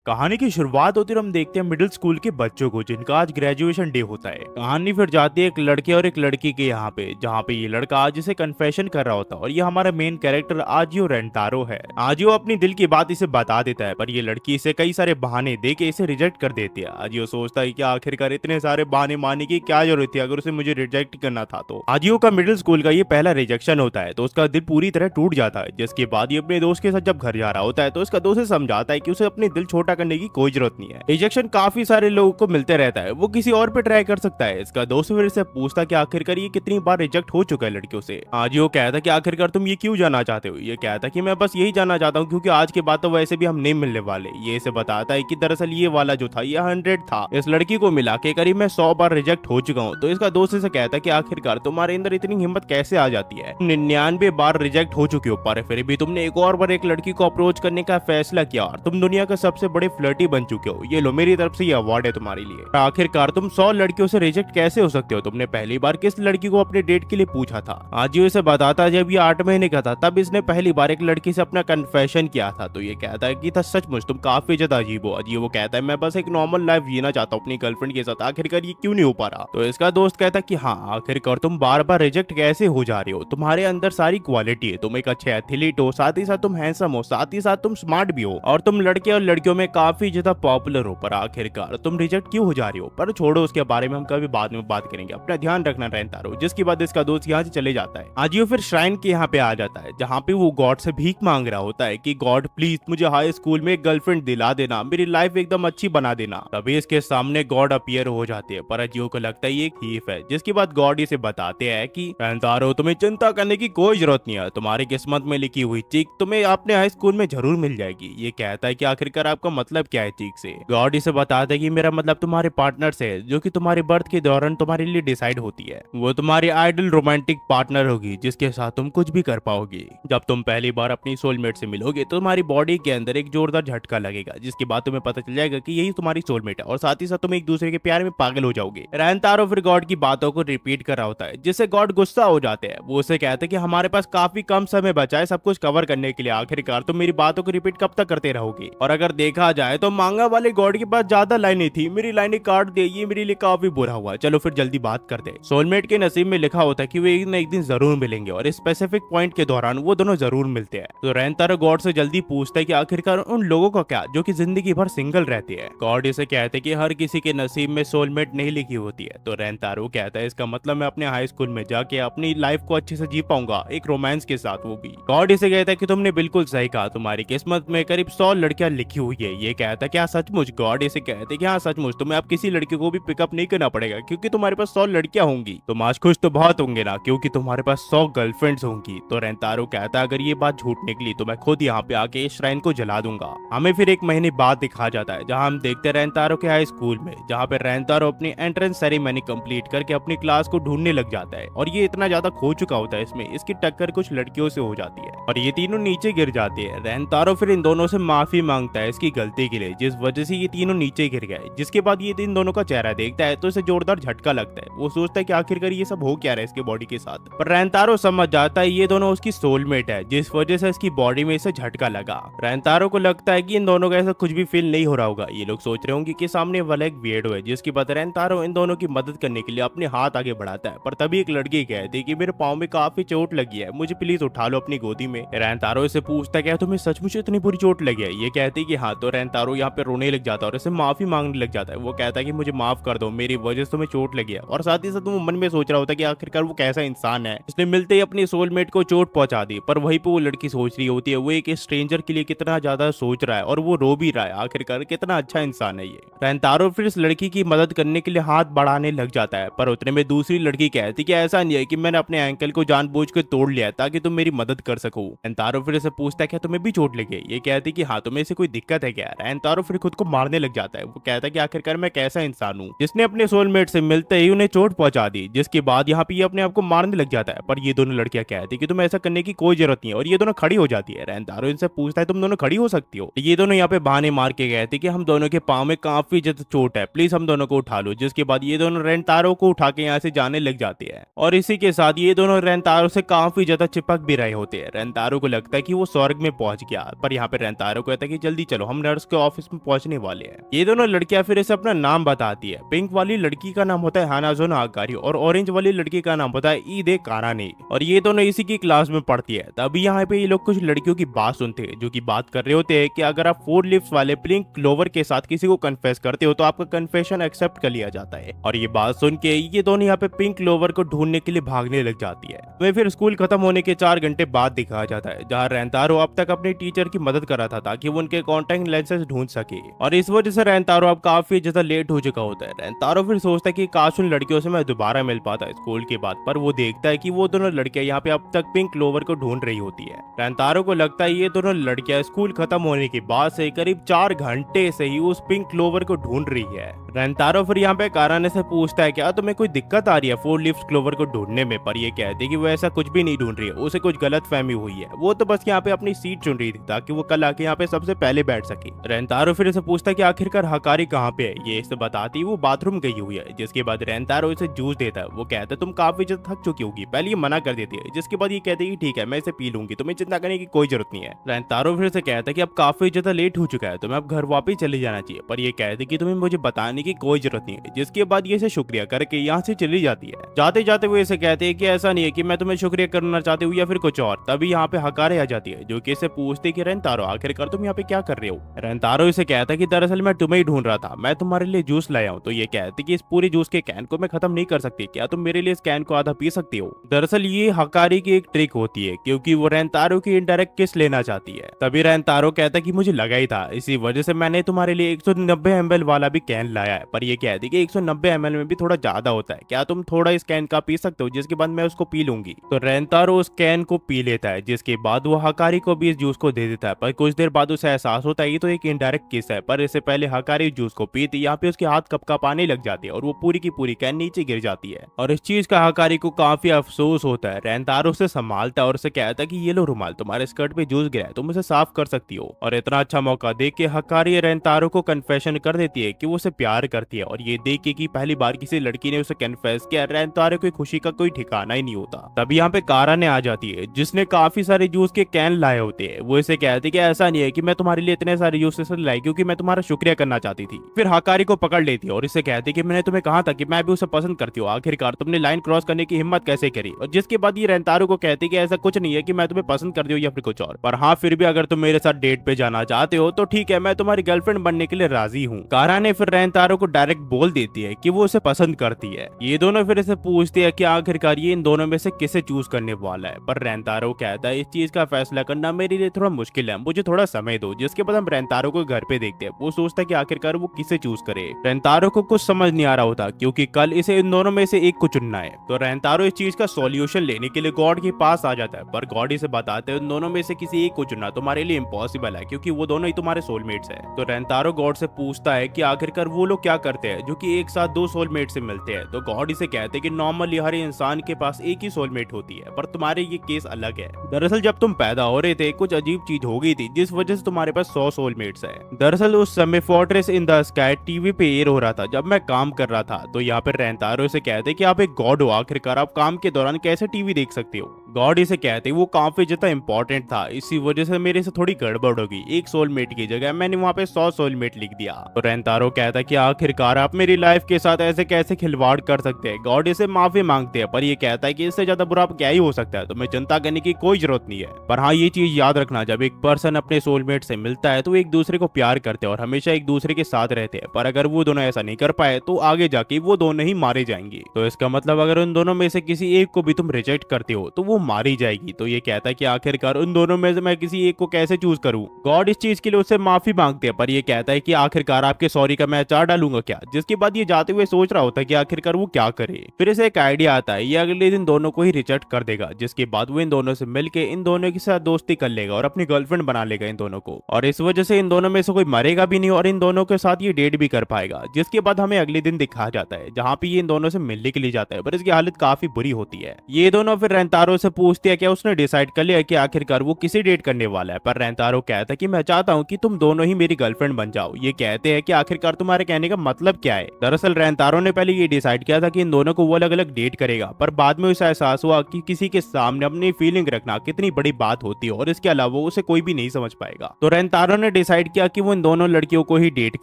कहानी की शुरुआत होती है, हम देखते हैं मिडिल स्कूल के बच्चों को जिनका आज ग्रेजुएशन डे होता है। कहानी फिर जाती है एक लड़के और एक लड़की के यहाँ पे, जहाँ पे ये लड़का आज इसे कन्फेशन कर रहा होता है और ये हमारा मेन कैरेक्टर आजियो रेंटारो है। आजियो अपनी दिल की बात इसे बता देता है, पर ये लड़की इसे कई सारे बहाने दे के इसे रिजेक्ट कर देती है। आजियो सोचता है कि आखिरकार इतने सारे बहाने मारने की क्या जरूरत थी अगर उसे मुझे रिजेक्ट करना था तो। आजियो का मिडिल स्कूल का ये पहला रिजेक्शन होता है तो उसका दिल पूरी तरह टूट जाता है। जिसके बाद ये अपने दोस्त के साथ जब घर जा रहा होता है तो उसका दोस्त समझाता है कि उसे अपने दिल छोटा करने की कोई जरूरत नहीं है। रिजेक्शन काफी सारे लोगों को मिलते रहता है, वो किसी और पे ट्राई कर सकता है। इसका दोस्त फिर से पूछता कि आखिरकार ये कितनी बार रिजेक्ट हो चुका है लड़कियों से। आज वो कहता कि आखिरकार तुम ये क्यों जानना चाहते हो। ये कहता कि मैं बस यही जानना चाहता हूँ क्योंकि आज के बाद तो वैसे भी हम नहीं मिलने वाले। ये इसे बताता है कि दरअसल ये वाला जो था ये 100 था, इस लड़की को मिला के करीब मैं 100 बार रिजेक्ट हो चुका हूँ। तो इसका दोस्त इसे कहता कि आखिरकार तुम्हारे अंदर इतनी हिम्मत कैसे आ जाती है, 99 बार रिजेक्ट हो चुके हो पर फिर भी तुमने एक और बार एक लड़की को अप्रोच करने का फैसला किया और तुम दुनिया के सबसे बड़े फ्लर्टी बन चुके हो। ये लो मेरी तरफ से ये अवार्ड है तुम्हारे लिए। आखिरकार तुम 100 लड़कियों से रिजेक्ट कैसे हो सकते हो, तुमने पहली बार किस लड़की को अपने डेट के लिए पूछा था। आज इसे बताता जब ये 8 महीने का था तब इसने पहली बार एक लड़की से अपना कन्फेशन किया था। तो ये कहता है कि था सचमुच तुम काफी ज्यादा अजीब हो। अजीब वो कहता है मैं बस एक नॉर्मल लाइफ जीना चाहता हूँ अपनी गर्लफ्रेंड के साथ, आखिरकार ये क्यों नहीं हो पा रहा। तो इसका दोस्त कहता कि हाँ आखिरकार तुम बार बार रिजेक्ट कैसे हो जा रहे हो, तुम्हारे अंदर सारी क्वालिटी है, तुम एक अच्छे एथलीट हो, साथ ही साथ तुम हैंडसम हो, साथ ही साथ तुम स्मार्ट भी हो और तुम लड़के और लड़कियों में काफी ज्यादा पॉपुलर हो, पर आखिरकार तुम रिजेक्ट क्यों हो जा रही हो। पर छोड़ो उसके बारे में हम कभी बाद में बात करेंगे, अपना ध्यान रखना रहता रहो। जिसके बाद इसका दोस्त यहाँ से चले जाता है। आजियो फिर श्राइन के यहाँ पे आ जाता है जहाँ पे वो गॉड से भीख मांग रहा होता है कि गॉड प्लीज मुझे हाई स्कूल में एक गर्लफ्रेंड दिला देना, मेरी लाइफ एकदम अच्छी बना देना। तभी इसके सामने गॉड अपीयर हो जाते हैं पर अजियो को लगता है ये एक थीफ है। जिसके बाद गॉड इसे बताते हैं कि रेंतारो तुम्हें चिंता करने की कोई जरूरत नहीं है, तुम्हारी किस्मत में लिखी हुई चीख तुम्हें अपने हाई स्कूल में जरूर मिल जाएगी। ये कहता है कि आखिरकार आपका मतलब क्या है चीख से। गॉड इसे बताता है कि मेरा मतलब तुम्हारे पार्टनर से है जो कि तुम्हारे बर्थ के दौरान तुम्हारे लिए डिसाइड होती है। वो तुम्हारी आइडल रोमांटिक पार्टनर होगी जिसके साथ तुम कुछ भी कर पाओगे। जब तुम पहली बार अपनी सोलमेट से मिलोगे तो तुम्हारी बॉडी के अंदर एक जोरदार झटका लगेगा जिसके बाद तुम्हें पता चल जाएगा कि यही तुम्हारी सोलमेट है और साथ ही साथ तुम एक दूसरे के प्यार में पागल हो जाओगे। रेंतारो फिर गॉड की बातों को रिपीट कर रहा होता है जिससे गॉड गुस्सा हो जाते हैं। वो उसे कहते हैं कि हमारे पास काफी कम समय बचा है सब कुछ कवर करने के लिए, आखिरकार तुम मेरी बातों को रिपीट कब तक करते रहोगे। और अगर देखा जाए तो मांगा वाले गॉड के पास ज्यादा लाइनें थी, मेरी लाइनें काट दे, ये मेरे लिए काफी बुरा हुआ। चलो फिर जल्दी बात करते हैं। सोलमेट के नसीब में लिखा होता है कि वे एक न एक दिन जरूर मिलेंगे और स्पेसिफिक पॉइंट के दौरान वो दोनों जरूर मिलते हैं। तो रेंतारो गॉड से जल्दी पूछता है कि आखिरकार उन लोगों का क्या जो कि जिंदगी भर सिंगल रहते हैं। गॉड इसे कहते हैं कि हर किसी के नसीब में सोलमेट नहीं लिखी होती है। तो रेंतारो कहता है इसका मतलब मैं अपने हाई स्कूल में जाके अपनी लाइफ को अच्छे से जी पाऊंगा, एक रोमांस के साथ वो भी। गॉड इसे कहता है कि तुमने बिल्कुल सही कहा, तुम्हारी किस्मत में करीब 100 लड़कियां लिखी हुई है। ये कहता है क्या सचमुच। गॉड इसे कहते हैं कि हाँ सचमुच, तुम्हें अब किसी लड़की को भी पिकअप नहीं करना पड़ेगा क्योंकि तुम्हारे पास 100 लड़कियां होंगी। तुम आज खुश तो बहुत होंगे ना क्योंकि तुम्हारे पास 100 गर्लफ्रेंड्स होंगी। तो रेंतारो कहता है अगर ये बात झूठ निकली तो मैं खुद यहाँ पे आके इस श्राइन को जला दूंगा। हमें फिर एक महीने बाद दिखा जाता है जहाँ हम देखते हैं रेंतारो के हाई स्कूल में, जहाँ पे रेंतारो अपनी एंट्रेंस सेरेमनी कंप्लीट करके अपनी क्लास को ढूंढने लग जाता है और ये इतना ज्यादा खो चुका होता है इसमें, इसकी टक्कर कुछ लड़कियों से हो जाती है और ये तीनों नीचे गिर जाते हैं। रेंतारो फिर इन दोनों से माफी मांगता है इसकी गलती के लिए जिस वजह से ये तीनों नीचे गिर गए। जिसके बाद ये इन दोनों का चेहरा देखता है तो इसे जोरदार झटका लगता है। वो सोचता है कि आखिरकार ये सब हो क्या रहा है इसके बॉडी के साथ, पर रेंतारो समझ जाता है ये दोनों उसकी सोलमेट है जिस वजह से इसकी बॉडी में इसे झटका लगा। रेंतारो को लगता है कि इन दोनों का ऐसा कुछ भी फील नहीं हो रहा होगा। ये लोग सोच रहे होंगे कि सामने वाला एक वियर्डो है। जिसके बाद रेंतारो इन दोनों की मदद करने के लिए अपने हाथ आगे बढ़ाता है पर तभी एक लड़की कहती है कि मेरे पाँव में काफी चोट लगी है, मुझे प्लीज उठा लो अपनी गोदी में। रेंतारो इसे पूछता है क्या तुम्हें सचमुच इतनी बुरी चोट लगी है। ये कहती है कि हाँ। तो रेंतारो यहाँ पे रोने लग जाता है और इसे माफी मांगने लग जाता है। वो कहता है कि मुझे माफ कर दो, मेरी वजह से तुम्हें चोट लगी है। और साथ ही साथ वो मन में सोच रहा होता है कि आखिरकार वो कैसा इंसान है जिसने मिलते ही अपनी सोलमेट को चोट पहुंचा दी। पर वहीं पे वो लड़की सोच रही होती है वो एक स्ट्रेंजर के लिए कितना ज्यादा सोच रहा है और वो रो भी रहा है, आखिरकार कितना अच्छा इंसान है ये। रेंतारो फिर इस लड़की की मदद करने के लिए हाथ बढ़ाने लग जाता है पर उतने में दूसरी लड़की कहती कि ऐसा नहीं है कि मैंने अपने एंकल को जानबूझकर तोड़ लिया ताकि तुम मेरी मदद कर सको। रेंतारो फिर इसे पूछता है क्या तुम्हें भी चोट लगी। ये कहती कि हाँ तुम्हें से कोई दिक्कत है क्या। रेंतारो फिर खुद को मारने लग जाता है। वो कहता है कि आखिरकार मैं कैसा इंसान हूँ जिसने अपने सोलमेट से मिलते ही उन्हें चोट पहुंचा दी। जिसके बाद यहाँ पे ये अपने आप को मारने लग जाता है पर ये दोनों लड़कियां कहती है कि तुम ऐसा करने की कोई जरूरत नहीं है और ये दोनों खड़ी हो जाती है। रेंतारो इनसे पूछता है तुम दोनों खड़ी हो सकती हो। ये दोनों यहाँ पे बहाने मार के कहते कि हम दोनों के पाँव में काफी ज्यादा चोट है, प्लीज हम दोनों को उठा लो। जिसके बाद ये दोनों रेंतारो को उठा के यहाँ से जाने लग जाते हैं और इसी के साथ ये दोनों रेंतारो से काफी ज्यादा चिपक भी रहे होते हैं। रेंतारो को लगता है कि वो स्वर्ग में पहुंच गया पर यहाँ पे रेंतारो कहता है कि जल्दी चलो हम नर्स के ऑफिस में पहुंचने वाले हैं। ये दोनों लड़कियां फिर इसे अपना नाम बताती है। पिंक वाली लड़की का नाम होता है हानाजोना आकारी और ऑरेंज वाली लड़की का नाम होता है ईदे कारानी और ये दोनों इसी की क्लास में पढ़ती है। तभी यहाँ पे ये लोग कुछ लड़कियों की बात सुनते हैं जो कि बात कर रहे होते हैं कि अगर आप 4 लीव्स वाले पिंक क्लोवर के साथ किसी को कन्फेस करते हो तो आपका कन्फेशन एक्सेप्ट कर लिया जाता है। और ये बात सुन के ये दोनों यहाँ पे पिंक क्लोवर को ढूंढने के लिए भागने लग जाती है। वह फिर स्कूल खत्म होने के 4 घंटे बाद दिखाया जाता है जहाँ रेंतारो अब तक अपने टीचर की मदद कर रहा था ताकि वो उनके कॉन्टेक्ट लेंसेज ढूंढ सके और इस वजह से रेंतारो अब काफी ज्यादा लेट हो चुका होता है। रेंतारो फिर सोचता है कि काश उन लड़कियों से मैं दोबारा मिल पाता है स्कूल के बाद, पर वो देखता है कि वो दोनों लड़कियां यहाँ पे अब तक पिंक क्लोवर को ढूंढ रही होती है। रेंतारो को लगता है ये दोनों लड़कियां स्कूल खत्म होने के बाद से करीब 4 घंटे से ही उस पिंक क्लोवर को ढूंढ रही है। रेंतारो फिर यहाँ पे काराने से पूछता है क्या तुम्हें कोई दिक्कत आ रही है 4 लीव्स क्लोवर को ढूंढने में, पर ये कहते हैं कि वो ऐसा कुछ भी नहीं ढूंढ रही है, उसे कुछ गलत फहमी हुई है, वो तो बस यहाँ पे अपनी सीट चुन रही थी ताकि वो कल आके यहाँ पे सबसे पहले बैठ सके। रेंतारो फिर इसे पूछता है कि आखिरकार हकारी कहाँ पे है, ये इसे बताती वो बाथरूम गई हुई है। जिसके बाद रेंतारो इसे जूस देता है। वो कहता है तुम काफी ज्यादा थक चुकी होगी, पहले ये मना कर देती है जिसके बाद ये कहते हैं कि ठीक है मैं इसे पी लूंगी, तुम्हें चिंता करने की कोई जरूरत नहीं है। रेंतारो फिर से कहता है कि अब काफी ज्यादा लेट हो चुका है, तुम्हें अब घर वापस चले जाना चाहिए, पर ये कहते हैं कि तुम्हें मुझे बताने की कोई जरूरत नहीं है। जिसके बाद ये इसे शुक्रिया करके यहाँ से चली जाती है। जाते जाते वो इसे कहते हैं कि ऐसा नहीं है कि मैं तुम्हें शुक्रिया करना चाहती हूँ या फिर कुछ और। तभी यहाँ पे हकारे आ जाती है जो कि इसे पूछती है कि रेंतारो आखिरकार तुम यहाँ पे क्या कर रहे हो। रेंतारो इसे कहता है कि दरअसल मैं तुम्हें ही ढूंढ रहा था, मैं तुम्हारे लिए जूस लाया हूँ। तो ये कहती कि इस पूरी जूस के कैन को मैं खत्म नहीं कर सकती, क्या तुम मेरे लिए इस कैन को आधा पी सकती हो। दरअसल ये हकारी की एक ट्रिक होती है क्योंकि वो रेंतारो की इनडायरेक्ट किस लेना चाहती है। तभी रेंतारो कहता है कि मुझे लगा ही था, इसी वजह से मैंने तुम्हारे लिए 190 ml वाला भी कैन लाया है। पर ये कहती कि 190 ml में भी थोड़ा ज्यादा होता है, क्या तुम थोड़ा इस कैन का पी सकते हो, जिसके बाद मैं उसको पी लूंगी। तो रेंतारो उस कैन को पी लेता है जिसके बाद वो हकारी को भी इस जूस को दे देता है। पर कुछ देर बाद उसे एहसास होता है ये तो एक इनडायरेक्ट किस है, पर इससे पहले हकारी जूस को पीती यहाँ पे उसके हाथ कपकपाने लग जाती है और वो पूरी की पूरी कैन नीचे गिर जाती है और इस चीज का हकारी को काफी अफसोस होता है। रेंतारो उसे संभालता है और उसे कहता है कि ये लो रुमाल, तुम्हारे स्कर्ट पे जूस गिरा है, तुम उसे साफ कर सकती हो। और इतना अच्छा मौका देख के हकारी रेंतारो को कन्फेशन कर देती है कि वो उसे प्यार करती है और ये देख के कि पहली बार किसी लड़की ने उसे कन्फेस किया, रेंतारो की खुशी का कोई ठिकाना ही नहीं होता। तभी यहाँ पे काराने आ जाती है जिसने काफी सारे जूस के कैन लाए होते हैं। वो इसे कहती है कि ऐसा नहीं है कि मैं तुम्हारे लिए इतने सारे जूस लाई क्योंकि मैं तुम्हारा शुक्रिया करना चाहती थी। फिर हकारी को पकड़ लेती है और इसे कहती है कि मैंने तुम्हें कहा था कि मैं भी उसे पसंद करती हूँ, आखिरकार तुमने लाइन क्रॉस करने की हिम्मत कैसे करी। और जिसके बाद ये रेंतारो को कहती है कि ऐसा कुछ नहीं है कि मैं तुम्हें पसंद करती हूँ या फिर कुछ और, पर हाँ फिर भी अगर तुम मेरे साथ डेट पे जाना चाहते हो तो ठीक है, मैं तुम्हारी गर्लफ्रेंड बनने के लिए राजी हूँ। काराने फिर रेंतारो को डायरेक्ट बोल देती है कि वो उसे पसंद करती है। ये दोनों फिर इसे पूछती है कि आखिरकार ये इन दोनों में से किसे चूज करने वाला है, पर रेंतारो कहता है इस चीज का फैसला करना मेरे लिए थोड़ा मुश्किल है, मुझे थोड़ा समय दो। जिसके बाद हम रेंतारो को घर पे देखते हैं। वो सोचता है कि आखिरकार वो किसे चूज करे। रेंतारो को कुछ समझ नहीं आ रहा होता क्योंकि कल इसे इन दोनों में से एक को चुनना है। तो रेंतारो इस चीज का सॉल्यूशन लेने के लिए गॉड के पास आ जाता है, पर गॉड इसे बताते हैं इन दोनों में से किसी एक को चुनना तुम्हारे लिए इम्पॉसिबल है क्योंकि वो दोनों ही तुम्हारे सोलमेट्स है। तो रेंतारो गॉड से पूछता है कि आखिरकार वो लोग क्या करते हैं जो कि एक साथ 2 सोलमेट से मिलते हैं। तो गॉड इसे कहते हैं कि नॉर्मली हर इंसान के पास एक ही सोलमेट होती है, पर तुम्हारे ये केस अलग है। दरअसल जब तुम पैदा हो रहे थे कुछ अजीब चीज हो गई थी जिस वजह से तुम्हारे पास 100 सोलमेट्स है। दरअसल उस समय fortress in the sky TV पे एयर हो रहा था जब मैं काम कर रहा था। तो यहाँ पे रेंतारो इसे कहते कि आप एक गॉड हो, आखिरकार आप काम के दौरान कैसे टीवी देख सकते हो। गॉड इसे कहते वो काफी ज्यादा इंपॉर्टेंट था, इसी वजह से मेरे से थोड़ी गड़बड़ होगी, एक सोलमेट की जगह मैंने वहाँ पे 100 सोलमेट लिख दिया। तो रेंतारो कहता कि आखिरकार आप मेरी लाइफ के साथ ऐसे कैसे खिलवाड़ कर सकते हैं। गॉड इसे माफी मांगते हैं पर ये कहता है कि इससे ज्यादा बुरा क्या ही हो सकता है, तुम्हें चिंता करने की कोई जरूरत नहीं है। पर हाँ ये चीज याद रखना, जब एक पर्सन अपने सोलमेट से मिलता है तो एक दूसरे को प्यार करते हैं और हमेशा एक दूसरे के साथ रहते हैं, पर अगर वो दोनों ऐसा नहीं कर पाए तो आगे जाके वो दोनों ही मारे जाएंगे। तो इसका मतलब अगर उन दोनों में से किसी एक को भी तुम रिजेक्ट करते हो तो वो मारी जाएगी। तो ये कहता है कि आखिरकार उन दोनों में से मैं किसी एक को कैसे चूज करूं। गॉड इस चीज के लिए उससे माफी मांगते हैं पर ये कहता है कि आखिरकार आपके सॉरी का मैं अचार डालूंगा क्या। जिसके बाद ये जाते हुए सोच रहा होता है कि आखिरकार वो क्या करे। फिर इसे एक आइडिया आता है, ये अगले दिन दोनों को ही रिजेक्ट कर देगा, जिसके बाद वो इन दोनों से मिलके इन दोनों के साथ दोस्ती कर लेगा और अपनी गर्लफ्रेंड बना लेगा इन दोनों को, और इस वजह से इन दोनों में से कोई मरेगा भी नहीं और इन दोनों के साथ ये डेट भी कर पाएगा। जिसके बाद हमें अगले दिन दिखाया जाता है जहाँ पे ये इन दोनों से मिलने के लिए जाता है, पर इसकी हालत काफी बुरी होती है। ये दोनों फिर रेंतारो उससे पूछती है कि उसने डिसाइड कर लिया कि आखिरकार वो किसे डेट करने वाला है, पर रेंतारो कहता है कि मैं चाहता हूँ कि तुम दोनों ही मेरी गर्लफ्रेंड बन जाओ। ये कहते हैं कि आखिरकार तुम्हारे कहने का मतलब क्या है। दरअसल रेंतारो ने पहले ये डिसाइड किया था कि इन दोनों को वो अलग अलग डेट करेगा, पर बाद में उसे एहसास हुआ कि किसी के सामने अपनी फीलिंग रखना कितनी बड़ी बात होती है और इसके अलावा उसे कोई भी नहीं समझ पाएगा। तो रेंतारो ने डिसाइड किया कि वो इन दोनों लड़कियों को ही डेट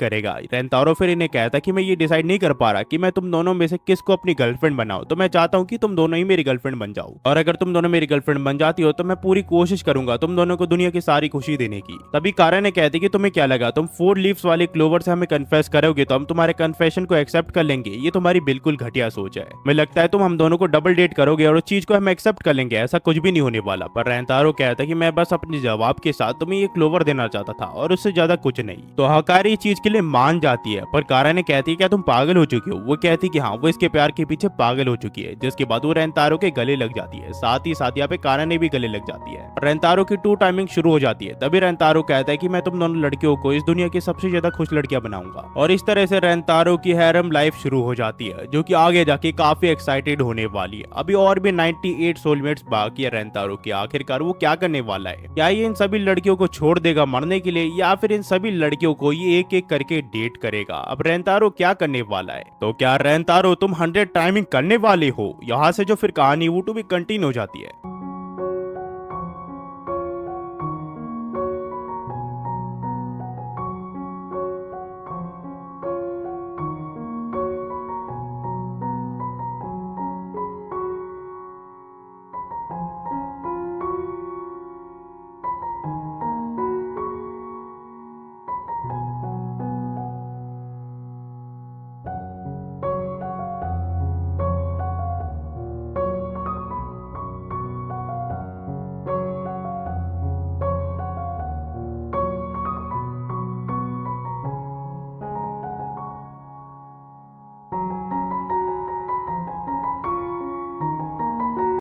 करेगा। रेंतारो फिर इन्हें कहता कि मैं ये डिसाइड नहीं कर पा रहा कि मैं तुम दोनों में से किसको अपनी गर्लफ्रेंड बनाऊं, तो मैं चाहता हूं कि तुम दोनों ही मेरी गर्लफ्रेंड बन जाओ, और अगर तुम दोनों मेरी गर्लफ्रेंड बन जाती हो तो मैं पूरी कोशिश करूंगा तुम दोनों को दुनिया की सारी खुशी देने की। तभी कारा ने कहती कि तुम्हें क्या लगा, तुम 4 लीव्स वाले क्लोवर से हमें कन्फेस करोगे तो हम तुम्हारे कन्फेशन को एक्सेप्ट कर लेंगे? ये तुम्हारी बिल्कुल घटिया सोच है। मुझे लगता है तुम हम दोनों को डबल डेट करोगे और उस चीज को हम एक्सेप्ट कर लेंगे, ऐसा कुछ भी नहीं होने वाला। पर रेंतारो कहता है कि मैं बस अपने जवाब के साथ तुम्हें ये क्लोवर देना चाहता था और उससे ज्यादा कुछ नहीं। तो हकारी इस चीज के लिए मान जाती है, पर कारा ने कहती है क्या तुम पागल हो चुकी हो? वो कहती कि हाँ, वो इसके प्यार के पीछे पागल हो चुकी है, जिसके बाद वो रेंतारो के गले लग जाती है। साथ ही साथ यहाँ पे कारा ने भी गले लग जाती है। रेंतारो की टू टाइमिंग शुरू हो जाती है। तभी रेंतारो कहता है कि मैं तुम दोनों लड़कियों को इस दुनिया की सबसे ज्यादा खुश लड़कियां बनाऊंगा, और इस तरह से रेंतारो की हैरम लाइफ शुरू हो जाती है, जो कि आगे जाके काफी एक्साइटेड होने वाली है। अभी और भी 98 सोलमेट्स बाकी है रेंतारो की। आखिरकार वो क्या करने वाला है? क्या ये इन सभी लड़कियों को छोड़ देगा मरने के लिए, या फिर इन सभी लड़कियों को ये एक एक करके डेट करेगा? अब रेंतारो क्या करने वाला है? तो क्या रेंतारो तुम 100 टाइमिंग करने वाले हो? यहाँ से जो फिर कहानी वो टू भी कंटिन्यू हो जाती है।